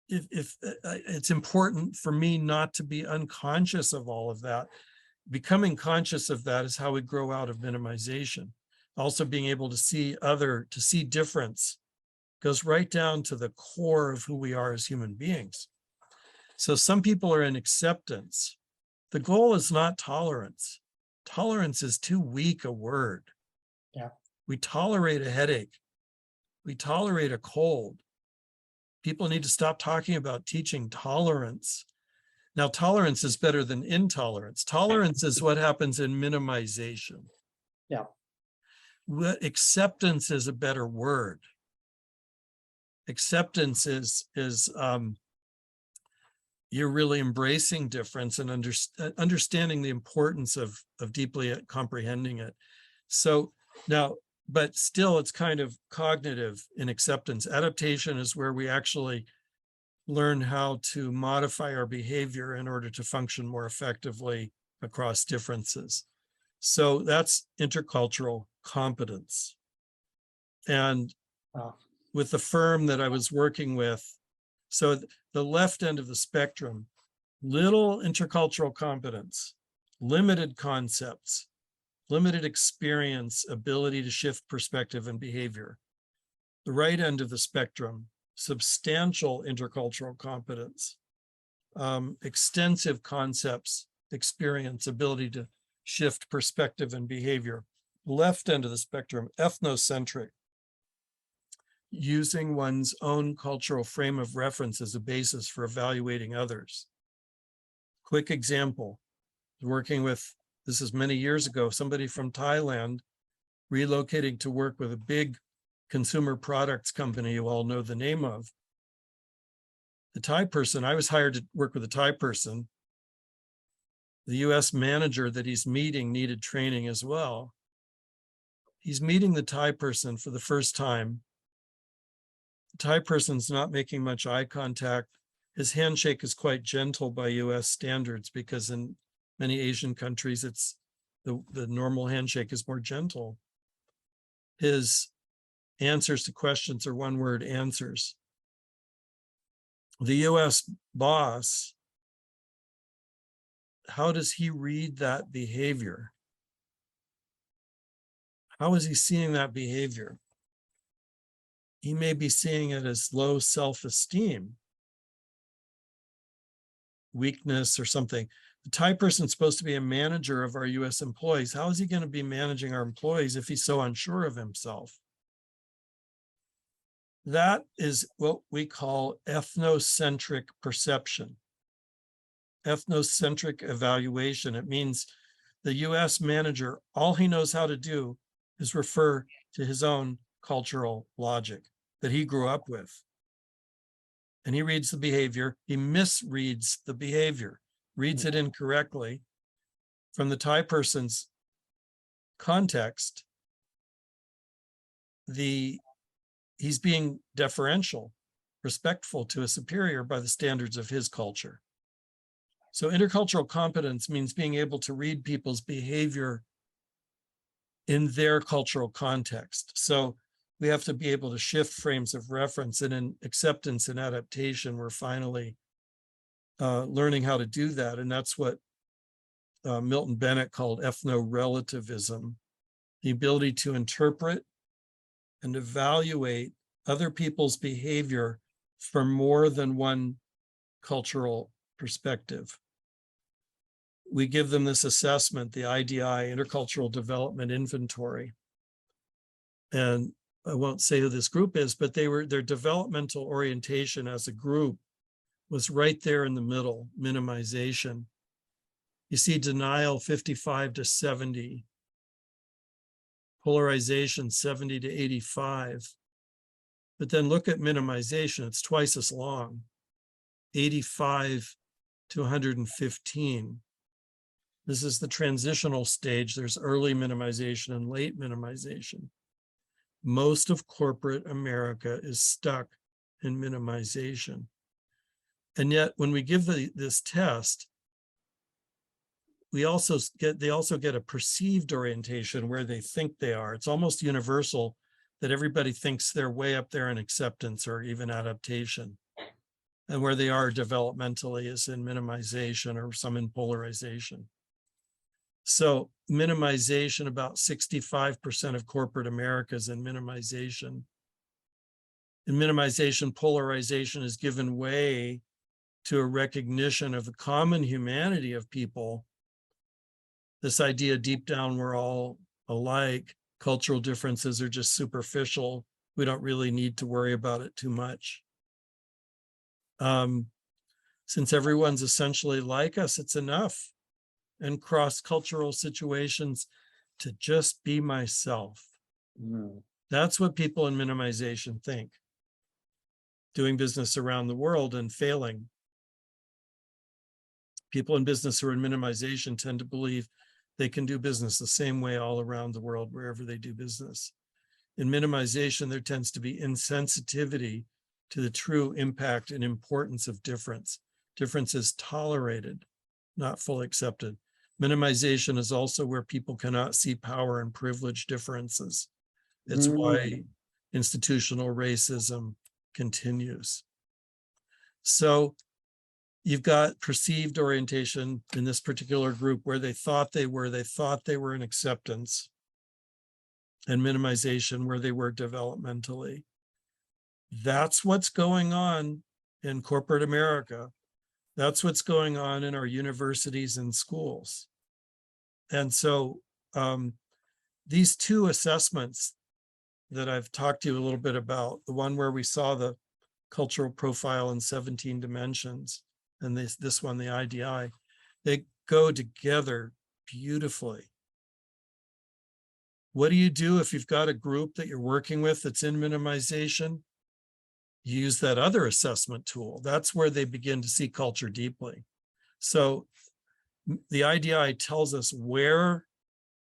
if it's important for me not to be unconscious of all of that. Becoming conscious of that is how we grow out of minimization. Also being able to see difference goes right down to the core of who we are as human beings. So some people are in acceptance. The goal is not tolerance. Tolerance is too weak a word. Yeah. We tolerate a headache. We tolerate a cold. People need to stop talking about teaching tolerance. Now, tolerance is better than intolerance. Tolerance is what happens in minimization. Yeah. Acceptance is a better word. Acceptance is you're really embracing difference and understanding the importance of deeply comprehending it. So now, but still it's kind of cognitive in acceptance. Adaptation is where we actually learn how to modify our behavior in order to function more effectively across differences. So that's intercultural competence. And with the firm that I was working with, so the left end of the spectrum, little intercultural competence, limited concepts, limited experience, ability to shift perspective and behavior. The right end of the spectrum, substantial intercultural competence, extensive concepts, experience, ability to shift perspective and behavior. Left end of the spectrum, ethnocentric, using one's own cultural frame of reference as a basis for evaluating others. Quick example, working with, this is many years ago, somebody from Thailand relocating to work with a big consumer products company you all know the name of. The Thai person, I was hired to work with a Thai person. The US manager that he's meeting needed training as well. He's meeting the Thai person for the first time. The Thai person's not making much eye contact. His handshake is quite gentle by US standards because in many Asian countries, it's the normal handshake is more gentle. His answers to questions are one-word answers. The US boss, how does he read that behavior? How is he seeing that behavior? He may be seeing it as low self-esteem, weakness or something. The Thai person's supposed to be a manager of our US employees. How is he going to be managing our employees if he's so unsure of himself? That is what we call ethnocentric perception, ethnocentric evaluation. It means the US manager, all he knows how to do is refer to his own cultural logic that he grew up with. And he reads the behavior, he misreads the behavior, reads it incorrectly. From the Thai person's context, he's being deferential, respectful to a superior by the standards of his culture. So intercultural competence means being able to read people's behavior in their cultural context. So we have to be able to shift frames of reference, and in acceptance and adaptation, we're finally learning how to do that. And that's what Milton Bennett called ethno-relativism, the ability to interpret and evaluate other people's behavior from more than one cultural perspective. We give them this assessment, the IDI, Intercultural Development Inventory. And I won't say who this group is, but their developmental orientation as a group was right there in the middle, minimization. You see denial 55 to 70, polarization 70 to 85, But then look at minimization, it's twice as long, 85 to 115. This is the transitional stage. There's early minimization and late minimization. Most of corporate America is stuck in minimization. And yet when we give this test, they also get a perceived orientation where they think they are. It's almost universal that everybody thinks they're way up there in acceptance or even adaptation. And where they are developmentally is in minimization or some in polarization. So minimization, about 65% of corporate America is in minimization. In minimization, polarization is given way to a recognition of the common humanity of people. This idea deep down, we're all alike. Cultural differences are just superficial. We don't really need to worry about it too much. Since everyone's essentially like us, it's enough in cross-cultural situations to just be myself. That's what people in minimization think. Doing business around the world and failing. People in business who are in minimization tend to believe they can do business the same way all around the world, wherever they do business. In minimization, there tends to be insensitivity to the true impact and importance of difference. Difference is tolerated, not fully accepted. Minimization is also where people cannot see power and privilege differences. It's why institutional racism continues. So you've got perceived orientation in this particular group where they thought they were in acceptance, and minimization where they were developmentally. That's what's going on in corporate America. That's what's going on in our universities and schools. And so these two assessments that I've talked to you a little bit about, the one where we saw the cultural profile in 17 dimensions, and this one, the IDI, they go together beautifully. What do you do if you've got a group that you're working with that's in minimization? You use that other assessment tool. That's where they begin to see culture deeply. So the IDI tells us where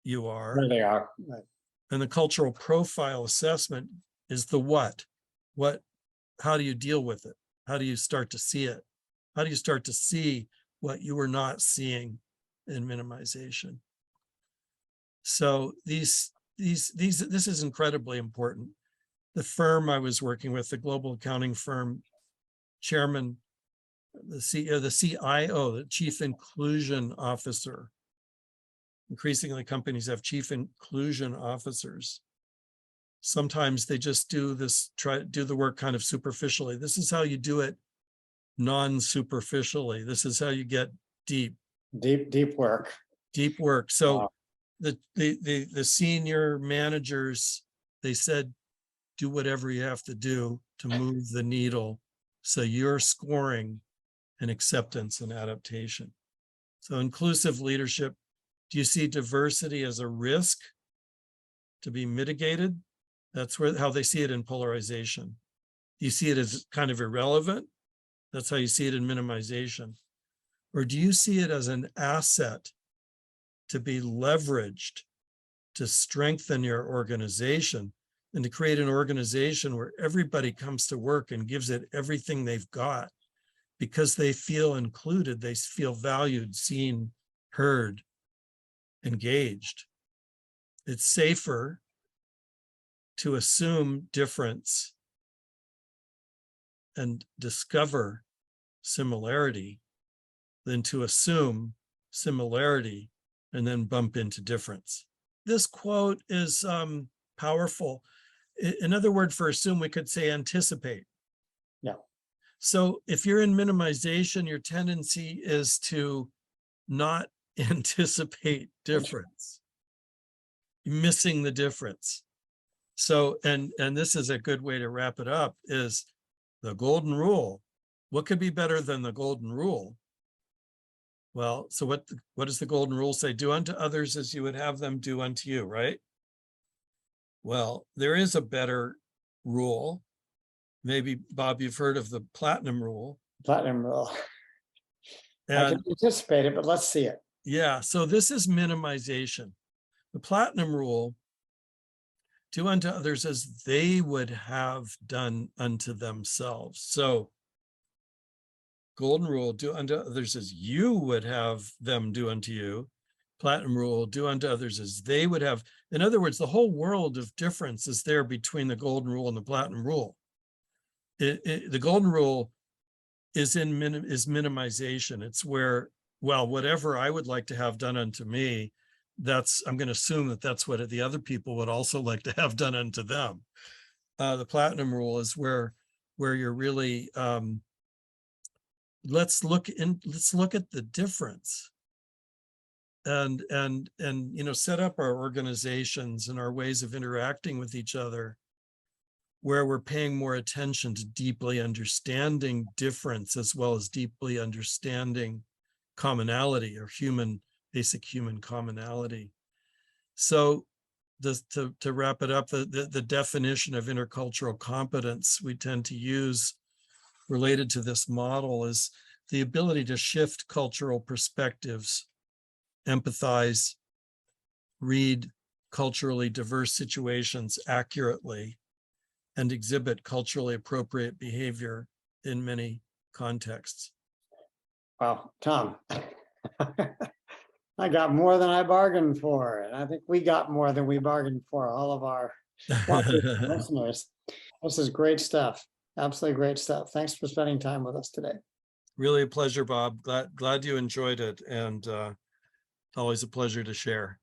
you are. Where they are. Right. And the cultural profile assessment is the what. How do you deal with it? How do you start to see it? How do you start to see what you were not seeing in minimization? So this is incredibly important. The firm I was working with, the global accounting firm chairman, the CEO, the CIO, the Chief Inclusion Officer. Increasingly, companies have chief inclusion officers. Sometimes they just do the work kind of superficially. This is how you do it non-superficially. This is how you get deep. Deep work. Deep work. So wow. the senior managers, they said, do whatever you have to do to move the needle so you're scoring in acceptance and adaptation. So inclusive leadership, do you see diversity as a risk to be mitigated? That's how they see it in polarization. Do you see it as kind of irrelevant? That's how you see it in minimization. Or do you see it as an asset to be leveraged to strengthen your organization and to create an organization where everybody comes to work and gives it everything they've got because they feel included, they feel valued, seen, heard, engaged? It's safer to assume difference and discover similarity than to assume similarity and then bump into difference. This quote is powerful. Another word for assume, we could say anticipate. Yeah. So if you're in minimization, your tendency is to not anticipate difference, missing the difference. So, and this is a good way to wrap it up, is the golden rule. What could be better than the golden rule? Well, so what does the golden rule say? Do unto others as you would have them do unto you, right? Well, there is a better rule. maybe, Bob, you've heard of the platinum rule. Platinum rule. I And can anticipate it, but let's see it. yeah, so this is minimization. The platinum rule: do unto others as they would have done unto themselves. So golden rule: do unto others as you would have them do unto you. Platinum rule: do unto others as they would have. In other words, the whole world of difference is there between the golden rule and the platinum rule. The golden rule is minimization. It's where, well, whatever I would like to have done unto me, I'm going to assume that that's what the other people would also like to have done unto them. The platinum rule is where you're really, let's look at the difference, and set up our organizations and our ways of interacting with each other where we're paying more attention to deeply understanding difference as well as deeply understanding commonality, or basic human commonality. So to wrap it up, the definition of intercultural competence we tend to use related to this model is the ability to shift cultural perspectives, empathize, read culturally diverse situations accurately, and exhibit culturally appropriate behavior in many contexts. Wow, Tom. I got more than I bargained for, and I think we got more than we bargained for, all of our listeners. This is great stuff. Absolutely great stuff. Thanks for spending time with us today. Really a pleasure, Bob. Glad you enjoyed it, and always a pleasure to share.